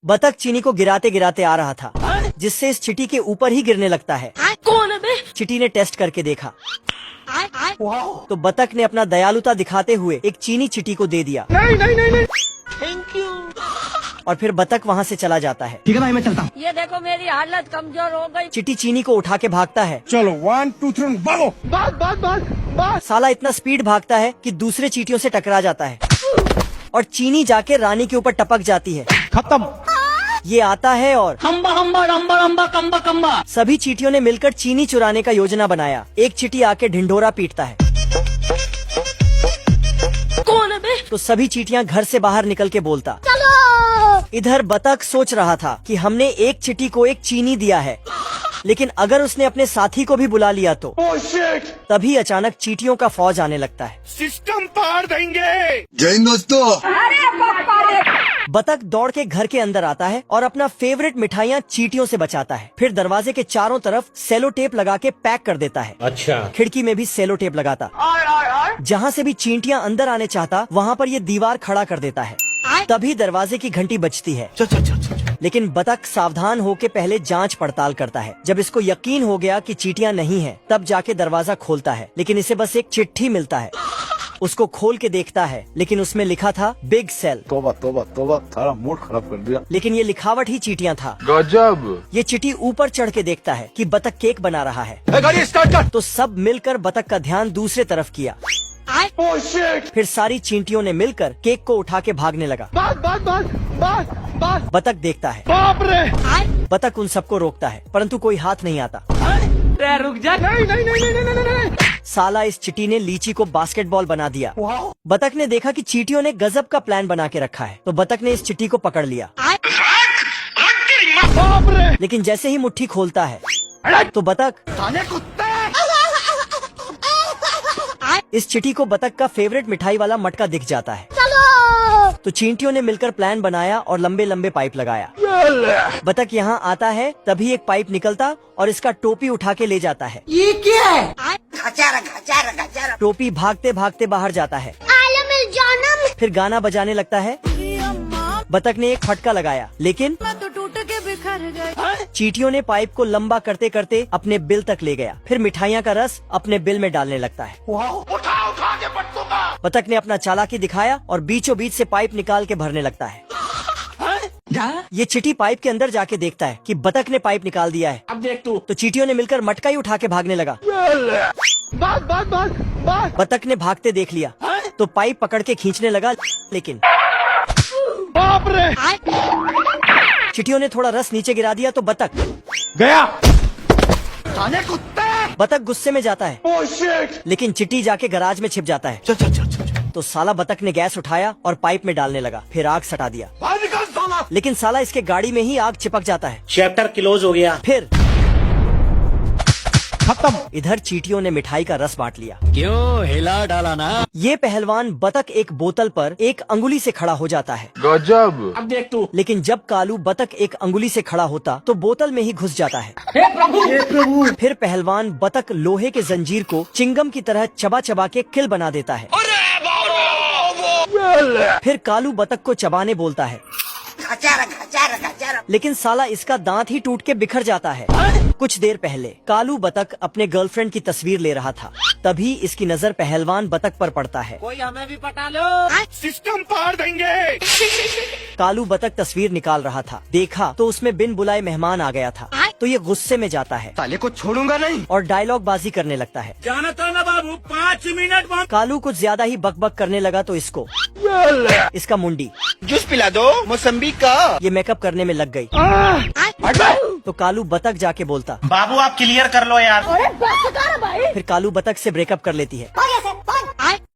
बतख चीनी को गिराते गिराते आ रहा था, जिससे इस चींटी के ऊपर ही गिरने लगता है। कौन है बे? चींटी ने टेस्ट करके देखा तो बतख ने अपना दयालुता दिखाते हुए एक चीनी चींटी को दे दिया। नहीं। Thank you. और फिर बतख वहाँ से चला जाता है। ठीक है भाई, मैं चलता हूँ। ये देखो मेरी हालत कमजोर हो गई। चींटी चीनी को उठा के भागता है। चलो 1 2 3 भागो। बस। साला इतना स्पीड भागता है कि दूसरे चींटियों से टकरा जाता है और चीनी जाके रानी के ऊपर टपक जाती है। खत्म। ये आता है और हम्बा हम्बा रम्बा रम्बा कम्बा कम्बा। सभी चींटियों ने मिलकर चीनी चुराने का योजना बनाया। एक चींटी आके ढिंढोरा पीटता है कौन है बे? तो सभी चींटियां घर से बाहर निकल के बोलता। चलो। इधर बतख सोच रहा था कि हमने एक चींटी को एक चीनी दिया है, लेकिन अगर उसने अपने साथी को भी बुला लिया तो तभी अचानक चींटियों का फौज आने लगता है। सिस्टम पाड़ देंगे। जय हिंद दोस्तों। बतख दौड़ के घर के अंदर आता है और अपना फेवरेट मिठाइयाँ चींटियों से बचाता है। फिर दरवाजे के चारों तरफ सेलो टेप लगा के पैक कर देता है। अच्छा। खिड़की में भी सेलो टेप लगाता। जहाँ से भी चींटियां अंदर आने चाहता वहाँ पर ये दीवार खड़ा कर देता है। तभी दरवाजे की घंटी बजती है। लेकिन बतख सावधान होके पहले जांच पड़ताल करता है। जब इसको यकीन हो गया कि चींटियां नहीं है, तब जाके दरवाजा खोलता है। लेकिन इसे बस एक चिट्ठी मिलता है। उसको खोल के देखता है, लेकिन उसमें लिखा था बिग सेल। तोबा तोबा तोबा, सारा मूड खराब कर दिया। लेकिन ये लिखावट ही चींटियां था। गजब। ये चिट्ठी ऊपर चढ़ के देखता है कि बतख केक बना रहा है। गाड़ी स्टार्ट कर। तो सब मिलकर बतख का ध्यान दूसरे तरफ किया। फिर सारी चींटियों ने मिलकर केक को उठा के भागने लगा। बतख देखता है। बाप रे। बतख उन सबको रोकता है, परंतु कोई हाथ नहीं आता। रुक जा। नहीं। साला इस चिट्टी ने लीची को बास्केटबॉल बना दिया। बतख ने देखा कि चींटियों ने गजब का प्लान बना के रखा है, तो बतख ने इस चिट्टी को पकड़ लिया। बाप रे। लेकिन जैसे ही मुट्ठी खोलता है तो बतख इस चिट्टी को बतख का फेवरेट मिठाई वाला मटका दिख जाता है। तो चींटियों ने मिलकर प्लान बनाया और लंबे लंबे पाइप लगाया। बतख यहाँ आता है, तभी एक पाइप निकलता और इसका टोपी उठा के ले जाता है। ये क्या है? टोपी भागते भागते बाहर जाता है। फिर गाना बजाने लगता है। बतख ने एक फटका लगाया, लेकिन तो टूट के बिखर गए। चींटियों ने पाइप को लंबा करते करते अपने बिल तक ले गया। फिर मिठाइयाँ का रस अपने बिल में डालने लगता है। उठा के पट्टू का। बतख ने अपना चालाकी दिखाया और बीचों बीच से पाइप निकाल के भरने लगता है। ये चिट्टी पाइप के अंदर जाके देखता है कि बतख ने पाइप निकाल दिया है। अब देख तू। तो चींटियों ने मिलकर मटका ही उठा के भागने लगा। बस। बतख ने भागते देख लिया तो पाइप पकड़ के खींचने लगा, लेकिन बाप रे। चिट्टियों ने थोड़ा रस नीचे गिरा दिया तो बतख गया। साले कुत्ते। बतख गुस्से में जाता है, ओह शिट। लेकिन चिट्टी जाके गराज में छिप जाता है। तो साला बतख ने गैस उठाया और पाइप में डालने लगा। फिर आग सटा दिया, बाहर निकल साला। लेकिन साला इसके गाड़ी में ही आग चिपक जाता है। चैप्टर क्लोज हो गया। फिर खत्म। इधर चींटियों ने मिठाई का रस बांट लिया। क्यों हिला डाला ना। ये पहलवान बतख एक बोतल पर एक अंगुली से खड़ा हो जाता है। गजब। अब देख तू। लेकिन जब कालू बतख एक अंगुली से खड़ा होता तो बोतल में ही घुस जाता है। हे प्रभु। फिर पहलवान बतख लोहे के जंजीर को चिंगम की तरह चबा चबा के किल बना देता है। फिर कालू बतख को चबाने बोलता है, लेकिन साला इसका दांत ही टूट के बिखर जाता है। कुछ देर पहले कालू बतख अपने गर्लफ्रेंड की तस्वीर ले रहा था, तभी इसकी नजर पहलवान बतख पर पड़ता है। कोई हमें भी पटा लो। सिस्टम पाड़ देंगे। कालू बतख तस्वीर निकाल रहा था, देखा तो उसमें बिन बुलाए मेहमान आ गया था। तो ये गुस्से में जाता है साले को छोड़ूंगा नहीं। और डायलॉग बाजी करने लगता है। जाना था ना बाबू, 5 मिनट बाद। कालू कुछ ज्यादा ही बकबक करने लगा तो इसको इसका मुंडी जूस पिला दो मौसम्बी का। ये मेकअप करने में लग गई। तो कालू बतख जाके बोलता, बाबू आप क्लियर कर लो यार। फिर कालू बतख से ब्रेकअप कर लेती है।